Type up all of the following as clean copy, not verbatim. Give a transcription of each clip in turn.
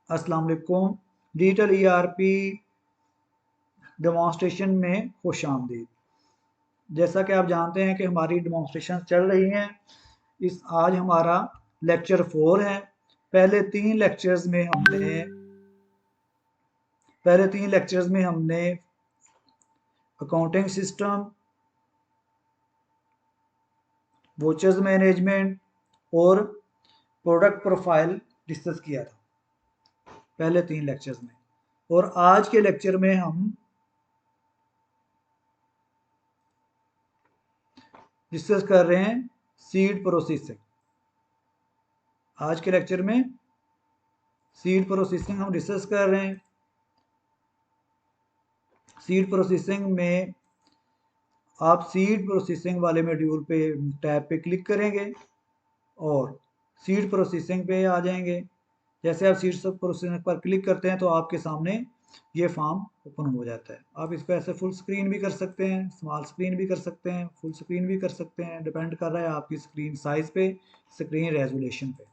अस्सलाम वालेकुम। Digital ERP demonstration में खुश आमदीद। जैसा कि आप जानते हैं कि हमारी डेमोंस्ट्रेशन चल रही हैं। आज हमारा लेक्चर 4 है। पहले तीन लेक्चर्स में हमने अकाउंटिंग सिस्टम, वोचर्स मैनेजमेंट और प्रोडक्ट प्रोफाइल डिस्कस किया था पहले तीन लेक्चर्स में। और आज के लेक्चर में हम डिस्कस कर रहे हैं सीड प्रोसेसिंग। आज के लेक्चर में सीड प्रोसेसिंग हम डिस्कस कर रहे हैं। सीड प्रोसेसिंग में आप सीड प्रोसेसिंग वाले मॉड्यूल पे टैब पे क्लिक करेंगे और सीड प्रोसेसिंग पे आ जाएंगे। जैसे आप सीड प्रोसेसिंग पर क्लिक करते हैं तो आपके सामने ये फॉर्म ओपन हो जाता है। आप इसको ऐसे फुल स्क्रीन भी कर सकते हैं, स्मॉल स्क्रीन भी कर सकते हैं, फुल स्क्रीन भी कर सकते हैं, डिपेंड कर रहा है आपकी स्क्रीन साइज पे, स्क्रीन रेजोल्यूशन पे।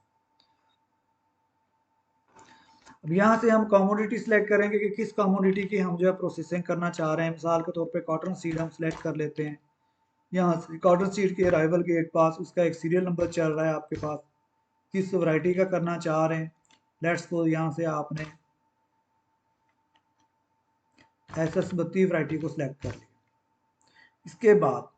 अब यहाँ से हम कमोडिटी सेलेक्ट करेंगे कि किस कमोडिटी की हम जो है प्रोसेसिंग करना चाह रहे हैं। मिसाल के तौर पे कॉटन सीड हम सेलेक्ट कर लेते हैं। यहाँ से कॉटन सीड के अराइवल गेट पास उसका एक सीरियल नंबर चल रहा है आपके पास, किस वैरायटी का करना चाह रहे हैं। लेट्स सपोज यहाँ से आपने SS 32 वैरायटी को सिलेक्ट कर लिया। इसके बाद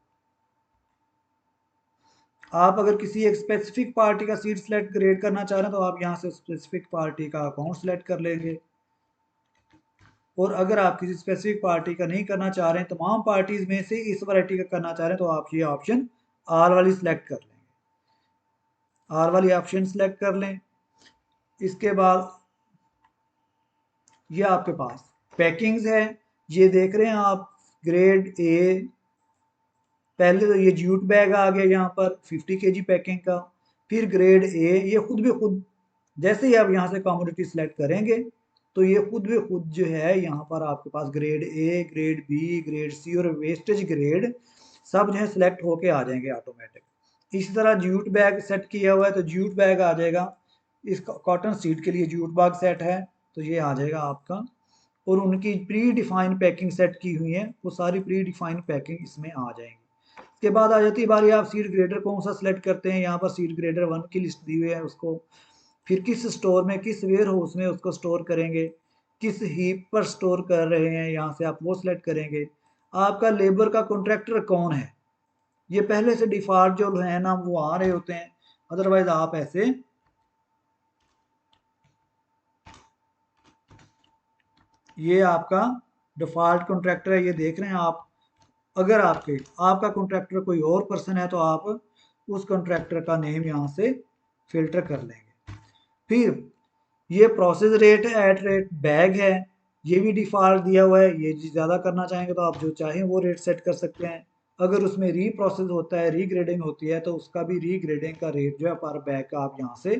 आप अगर किसी एक स्पेसिफिक पार्टी का सीड सेलेक्ट ग्रेड करना चाह रहे हैं तो आप यहाँ से स्पेसिफिक पार्टी का अकाउंट सेलेक्ट कर लेंगे। और अगर आप किसी स्पेसिफिक पार्टी का नहीं करना चाह रहे हैं, तमाम पार्टीज में से इस वैरायटी का करना चाह रहे हैं, तो आप ये ऑप्शन आर वाली सेलेक्ट कर लेंगे। आर वाली ऑप्शन सेलेक्ट कर लें। इसके बाद ये आपके पास पैकिंग्स है। ये देख रहे हैं आप, ग्रेड ए। पहले तो ये जूट बैग आ गया यहाँ पर 50 kg पैकिंग का। फिर ग्रेड ए, ये खुद भी खुद जैसे ही आप यहाँ से कमोडिटी सेलेक्ट करेंगे तो ये खुद भी खुद जो है यहाँ पर आपके पास grade A, grade B, grade C और वेस्टेज ग्रेड सब जो है सिलेक्ट होके आ जाएंगे ऑटोमेटिक। इसी तरह जूट बैग सेट किया हुआ है तो जूट बैग आ जाएगा। इस कॉटन सीड के लिए जूट बैग सेट है तो ये आ जाएगा आपका। और उनकी प्री डिफाइंड पैकिंग सेट की हुई है, वो सारी प्री डिफाइंड पैकिंग इसमें आ जाएंगी। इसके बाद आ जाती है बारी आप सीड ग्रेडर कौन सा सिलेक्ट करते हैं। यहाँ पर सीड ग्रेडर 1 की लिस्ट दी हुई है, उसको फिर किस स्टोर में, किस वेयर हाउस में उसको स्टोर करेंगे, किस हीप पर स्टोर कर रहे हैं, यहाँ से आप वो सिलेक्ट करेंगे। आपका लेबर का कॉन्ट्रैक्टर कौन है, ये पहले से डिफॉल्ट जो है ना वो आ रहे होते हैं। अदरवाइज आप ऐसे ये आपका डिफॉल्ट कॉन्ट्रैक्टर है, ये देख रहे हैं आप। अगर आपका कॉन्ट्रैक्टर कोई और पर्सन है तो आप उस कॉन्ट्रैक्टर का नेम यहाँ से फिल्टर कर लेंगे। फिर ये प्रोसेस रेट है, एट रेट बैग है, ये भी डिफॉल्ट दिया हुआ है। ये ज़्यादा करना चाहेंगे तो आप जो चाहें वो रेट सेट कर सकते हैं। अगर उसमें रीप्रोसेस होता है, रीग्रेडिंग होती है, तो उसका भी रीग्रेडिंग का रेट जो है पर बैग का आप यहाँ से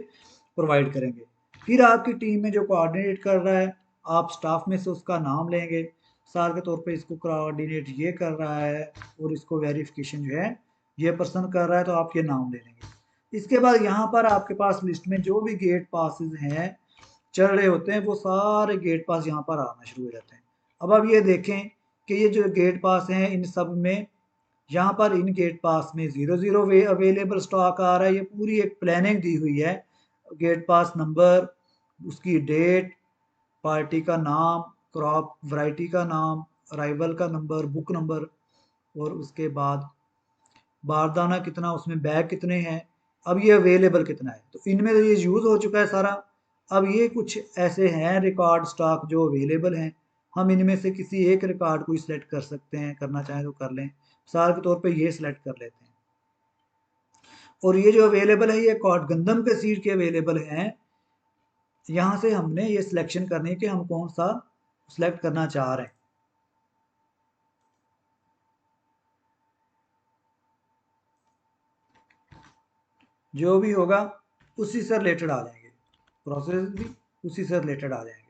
प्रोवाइड करेंगे। फिर आपकी टीम में जो कोऑर्डिनेट कर रहा है, आप स्टाफ में से उसका नाम लेंगे। सार के तौर पे इसको कोऑर्डिनेट ये कर रहा है और इसको वेरिफिकेशन जो है ये पर्सन कर रहा है, तो आप ये नाम ले लेंगे। इसके बाद यहाँ पर आपके पास लिस्ट में जो भी गेट पासिस हैं चल रहे होते हैं, वो सारे गेट पास यहाँ पर आना शुरू हो जाते हैं। अब आप ये देखें कि ये जो गेट पास हैं इन सब में, यहाँ पर इन गेट पास में 00 अवेलेबल स्टॉक आ रहा है। ये पूरी एक प्लानिंग दी हुई है। गेट पास नंबर, उसकी डेट, पार्टी का नाम, क्रॉप वैरायटी का नाम, अराइवल का नंबर, बुक नंबर, और उसके बाद बारदाना कितना, उसमें बैग कितने हैं, अब ये अवेलेबल कितना है। तो इनमें तो ये यूज़ हो चुका है सारा। अब ये कुछ ऐसे हैं रिकॉर्ड स्टॉक जो अवेलेबल हैं। हम इनमें से किसी एक रिकॉर्ड को सिलेक्ट कर सकते हैं, करना चाहें तो कर लें। मिसाल के तौर पे ये सिलेक्ट कर लेते हैं। और ये जो अवेलेबल है ये कॉट गंदम के सीड के अवेलेबल हैं। यहाँ से हमने ये सिलेक्शन करनी है कि हम कौन सा सिलेक्ट करना चाह रहे हैं। जो भी होगा उसी से रिलेटेड आ जाएंगे, प्रोसेस भी उसी से रिलेटेड आ जाएंगे।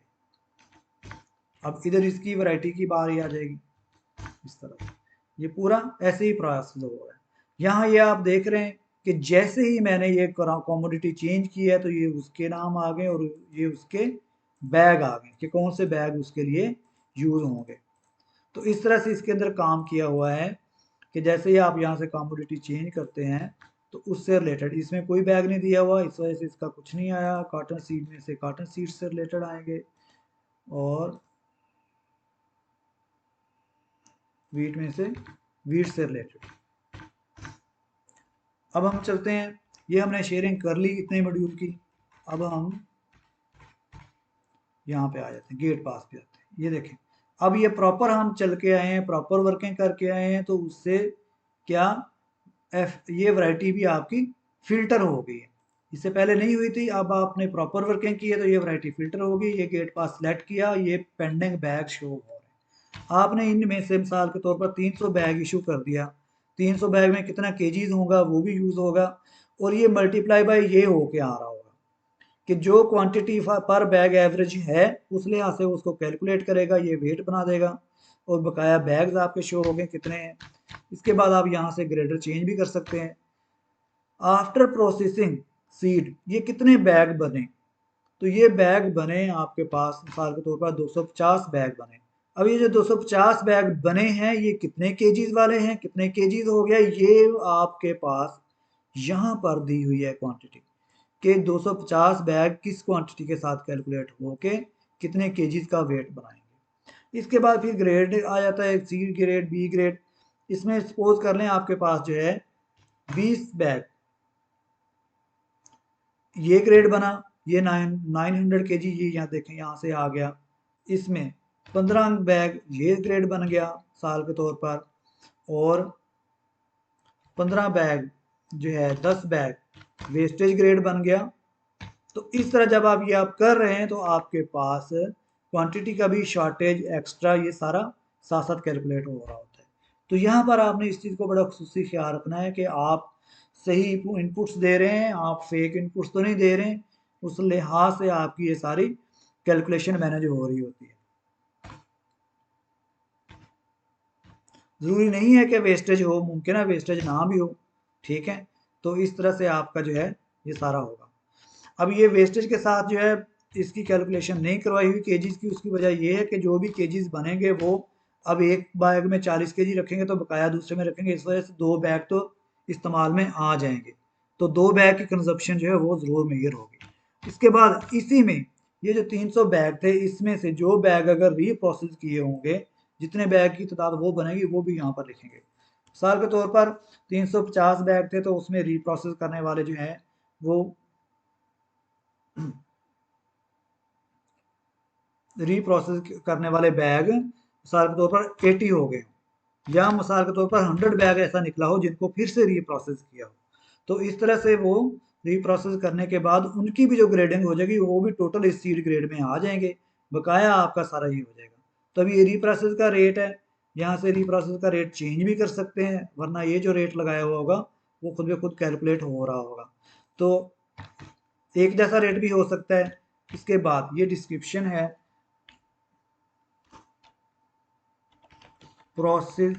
अब इधर इसकी वैरायटी की बारी आ जाएगी इस तरह। ये पूरा ऐसे ही प्रोसेस हो रहा है। यहाँ ये आप देख रहे हैं कि जैसे ही मैंने ये कमोडिटी चेंज की है तो ये उसके नाम आ गए और ये उसके बैग आ गए कि कौन से बैग उसके लिए यूज होंगे। तो इस तरह से इसके अंदर काम किया हुआ है कि जैसे ही आप यहाँ से कमोडिटी चेंज करते हैं तो उससे रिलेटेड इसमें कोई बैग नहीं दिया हुआ, इस वजह से इसका कुछ नहीं आया। कॉटन सीड में से कॉटन सीड से रिलेटेड आएंगे और वीट में से वीट से रिलेटेड। अब हम चलते हैं, ये हमने शेयरिंग कर ली इतने मॉड्यूल की। अब हम यहाँ पे आ जाते हैं, गेट पास पे आते हैं। ये देखें, अब ये प्रॉपर हम चल के आए हैं, प्रॉपर वर्किंग करके आए हैं, तो उससे क्या ये वैरायटी भी आपकी फिल्टर हो गई है। इससे पहले नहीं हुई थी, अब आपने प्रॉपर वर्किंग की है तो ये वैरायटी फिल्टर होगी। ये गेट पास सेलेक्ट किया, ये पेंडिंग बैग शो हो रहे हैं। आपने इनमें से मिसाल के तौर पर 300 बैग इशू कर दिया, 300 बैग में कितना केजीज होगा वो भी यूज होगा, और ये मल्टीप्लाई बाय ये होके आ रहा होगा कि जो क्वांटिटी पर बैग एवरेज है उस लिहाज से उसको कैलकुलेट करेगा, ये वेट बना देगा, और बकाया बैग्स आपके शो हो गए कितने हैं। इसके बाद आप यहाँ से ग्रेडर चेंज भी कर सकते हैं। आफ्टर प्रोसेसिंग सीड ये कितने बैग बने, तो ये बैग बने आपके पास मिसाल के तौर पर 250 बैग बने। अब ये जो 250 बैग बने हैं ये कितने केजीज वाले हैं, कितने केजीज हो गया, ये आपके पास यहाँ पर दी हुई है क्वांटिटी कि 250 बैग किस क्वांटिटी के साथ कैलकुलेट होके कितने केजीज का वेट बनाएंगे। इसके बाद फिर ग्रेड आ जाता है, सी ग्रेड, बी ग्रेड। इसमें सपोज कर लें आपके पास जो है 20 बैग, ये ग्रेड बना, ये 900 केजी, ये यहाँ देखें यहाँ से आ गया। इसमें 15 बैग ये ग्रेड बन गया साल के तौर पर, और 15 बैग जो है 10 बैग वेस्टेज ग्रेड बन गया। तो इस तरह जब आप ये कर रहे हैं तो आपके पास क्वांटिटी का भी शॉर्टेज एक्स्ट्रा ये सारा साथ साथ कैलकुलेट हो रहा होता है। तो यहाँ पर आपने इस चीज़ को बड़ा खुसूसी ख्याल रखना है कि आप सही इनपुट्स दे रहे हैं, आप फेक इनपुट्स तो नहीं दे रहे हैं। उस लिहाज से आपकी ये सारी कैलकुलेशन मैनेज हो रही होती है। ज़रूरी नहीं है कि वेस्टेज हो, मुमकिन है वेस्टेज ना भी हो, ठीक है। तो इस तरह से आपका जो है ये सारा होगा। अब ये वेस्टेज के साथ जो है इसकी कैलकुलेशन नहीं करवाई हुई केजीज की, उसकी वजह ये है कि जो भी केजीज बनेंगे वो अब एक बैग में 40 केजी रखेंगे तो बकाया दूसरे में रखेंगे, इस वजह से 2 बैग तो इस्तेमाल में आ जाएंगे। तो 2 बैग की कंजप्शन जो है वो ज़रूर मेजर होगी। इसके बाद इसी में ये जो 300 बैग थे इसमें से जो बैग अगर रीप्रोसेस किए होंगे, जितने बैग की तादाद वो बनेगी वो भी यहाँ पर लिखेंगे। मिसाल के तौर पर 350 बैग थे तो उसमें रीप्रोसेस करने वाले जो हैं वो रीप्रोसेस करने वाले बैग मिसाल के तौर पर 80 हो गए, या मिसाल के तौर पर 100 बैग ऐसा निकला हो जिनको फिर से रीप्रोसेस किया हो। तो इस तरह से वो रीप्रोसेस करने के बाद उनकी भी जो ग्रेडिंग हो जाएगी वो भी टोटल इस सीड ग्रेड में आ जाएंगे, बकाया आपका सारा ही हो जाएगा। तब ये रीप्रोसेस का रेट है, यहाँ से रीप्रोसेस का रेट चेंज भी कर सकते हैं, वरना ये जो रेट लगाया हुआ होगा वो खुद ब खुद कैलकुलेट हो रहा होगा, तो एक जैसा रेट भी हो सकता है। इसके बाद ये डिस्क्रिप्शन है, प्रोसेस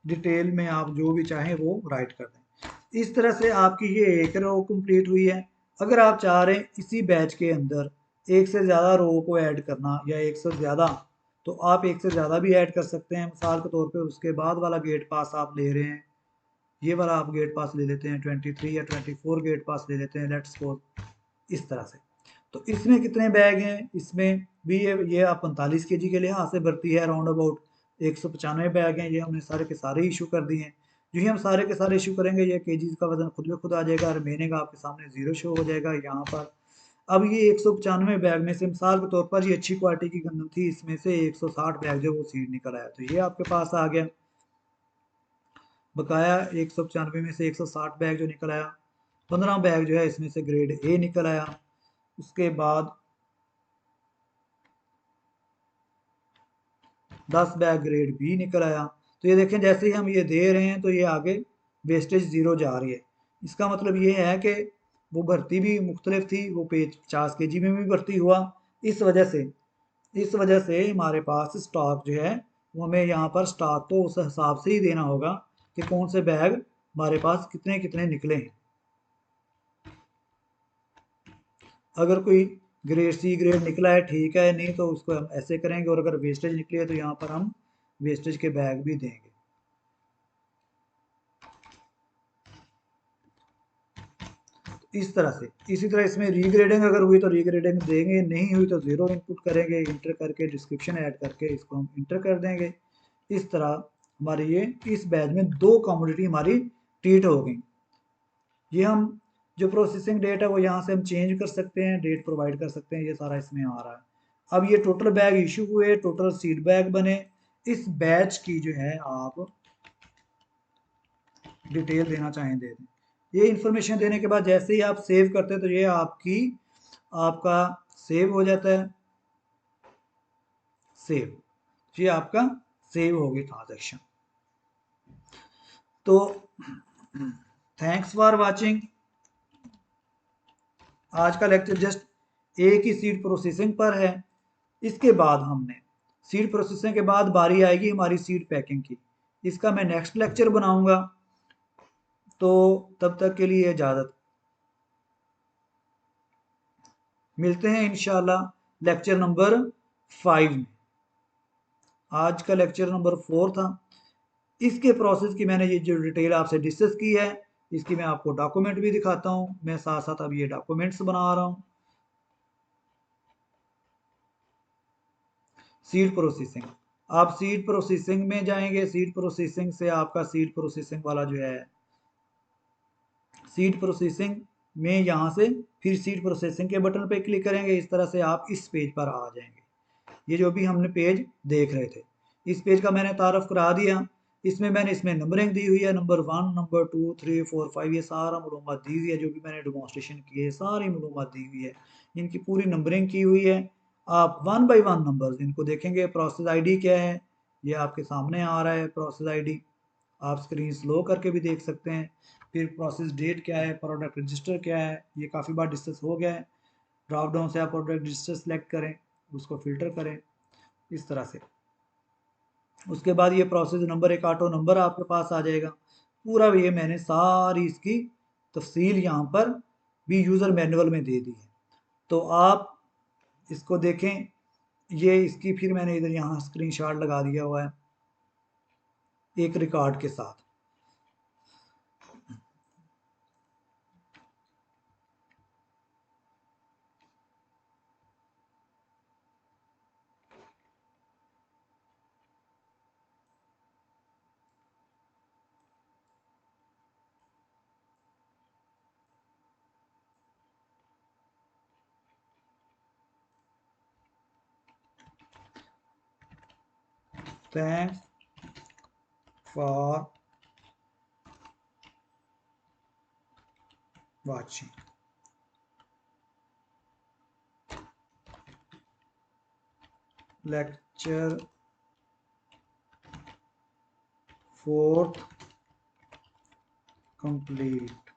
डिटेल में आप जो भी चाहें वो राइट कर दें। इस तरह से आपकी ये एक रो कंप्लीट हुई है। अगर आप चाह रहे हैं इसी बैच के अंदर एक से ज़्यादा रो को ऐड करना या एक से ज़्यादा, तो आप एक से ज़्यादा भी ऐड कर सकते हैं। मिसाल के तौर पे उसके बाद वाला गेट पास आप ले रहे हैं, ये वाला आप गेट पास ले लेते हैं, 23 या 24 गेट पास ले लेते हैं, लेट्स सपोज इस तरह से। तो इसमें कितने बैग हैं, इसमें भी ये आप 45 केजी के लिहाज से भरती है, अराउंड अबाउट 195 बैग हैं। ये हमने सारे के सारे इशू कर दिए हैं। जो ही हम सारे के सारे इशू करेंगे ये केजीज का वजन खुद ब खुद आ जाएगा, रिमेनिंग आपके सामने जीरो शो हो जाएगा यहाँ पर। अब ये 195 बैग में से मिसाल के तौर पर ये अच्छी क्वालिटी की गंदम थी, इसमें से 160 बैग जो वो सीड निकल आया, तो ये आपके पास आ गया। बकाया 195 में से 160 बैग जो निकल आया, 15 बैग जो है इसमें से ग्रेड ए निकल आया। उसके बाद 10 बैग ग्रेड बी निकल आया। तो ये देखें जैसे ही हम ये दे रहे हैं तो ये आगे वेस्टेज ज़ीरो जा रही है। इसका मतलब ये है कि वो भर्ती भी मुख्तलिफ थी, वो पेज 50 केजी में भी भर्ती हुआ। इस वजह से हमारे पास स्टॉक जो है वो हमें यहाँ पर स्टॉक को उस हिसाब से ही देना होगा कि कौन से बैग हमारे पास कितने कितने निकले हैं। अगर कोई ग्रेड सी ग्रेड निकला है ठीक है, नहीं तो उसको हम ऐसे करेंगे, और अगर वेस्टेज निकली है तो यहाँ पर हम वेस्टेज के बैग भी देंगे। इस तरह से। इसी तरह इसमें रीग्रेडिंग अगर हुई तो रीग्रेडिंग देंगे, नहीं हुई तो ज़ीरो इनपुट करेंगे, इंटर करके डिस्क्रिप्शन ऐड करके इसको हम इंटर कर देंगे। इस तरह हमारी ये इस बैच में 2 कमोडिटी हमारी ट्रीट हो गई। ये हम जो प्रोसेसिंग डेट है वो यहाँ से हम चेंज कर सकते हैं, डेट प्रोवाइड कर सकते हैं, ये सारा इसमें आ रहा है। अब ये टोटल बैग इशू हुए, टोटल सीड बैग बने। इस बैच की जो है आप डिटेल देना चाहें दे दें। ये इंफॉर्मेशन देने के बाद जैसे ही आप सेव करते हैं तो ये आपका सेव हो जाता है। सेव, ये आपका सेव होगी ट्रांजैक्शन। तो थैंक्स फॉर वाचिंग। आज का लेक्चर जस्ट एक ही सीड प्रोसेसिंग पर है। इसके बाद हमने सीड प्रोसेसिंग के बाद बारी आएगी हमारी सीड पैकिंग की। इसका मैं नेक्स्ट लेक्चर बनाऊंगा। तो तब तक के लिए इजाज़त। मिलते हैं इंशाल्लाह लेक्चर नंबर 5 में। आज का लेक्चर नंबर 4 था। इसके प्रोसेस की मैंने ये जो डिटेल आपसे डिस्कस की है, इसकी मैं आपको डॉक्यूमेंट भी दिखाता हूँ। मैं साथ साथ अब ये डॉक्यूमेंट्स बना रहा हूँ। सीड प्रोसेसिंग, आप सीड प्रोसेसिंग में जाएंगे। सीड प्रोसेसिंग से आपका सीड प्रोसेसिंग वाला जो है, सीड प्रोसेसिंग में यहाँ से फिर सीड प्रोसेसिंग के बटन पे क्लिक करेंगे। इस तरह से आप इस पेज पर आ जाएंगे। ये जो भी हमने पेज देख रहे थे, इस पेज का मैंने तारफ करा दिया। इसमें नंबरिंग दी हुई है, नंबर 1, नंबर 2, 3, 4, 5, ये सारा मालूमात दी हुई है। जो भी मैंने डेमोन्स्ट्रेशन की है सारी मालूमात दी हुई है, इनकी पूरी नंबरिंग की हुई है। आप 1 बाई 1 नंबर्स इनको देखेंगे। प्रोसेस आईडी क्या है, ये आपके सामने आ रहा है प्रोसेस आईडी। आप स्क्रीन स्लो करके भी देख सकते हैं। फिर प्रोसेस डेट क्या है, प्रोडक्ट रजिस्टर क्या है, ये काफ़ी बार डिस्कस हो गया है। ड्रॉप डाउन से आप प्रोडक्ट रजिस्टर सेलेक्ट करें, उसको फिल्टर करें इस तरह से। उसके बाद ये प्रोसेस नंबर, एक ऑटो नंबर आपके पास आ जाएगा। पूरा ये मैंने सारी इसकी तफसील यहाँ पर भी यूज़र मैनुअल में दे दी है। तो आप इसको देखें। ये इसकी फिर मैंने इधर यहाँ स्क्रीनशॉट लगा दिया हुआ है एक रिकॉर्ड के साथ। Thanks for watching. Lecture 4th complete.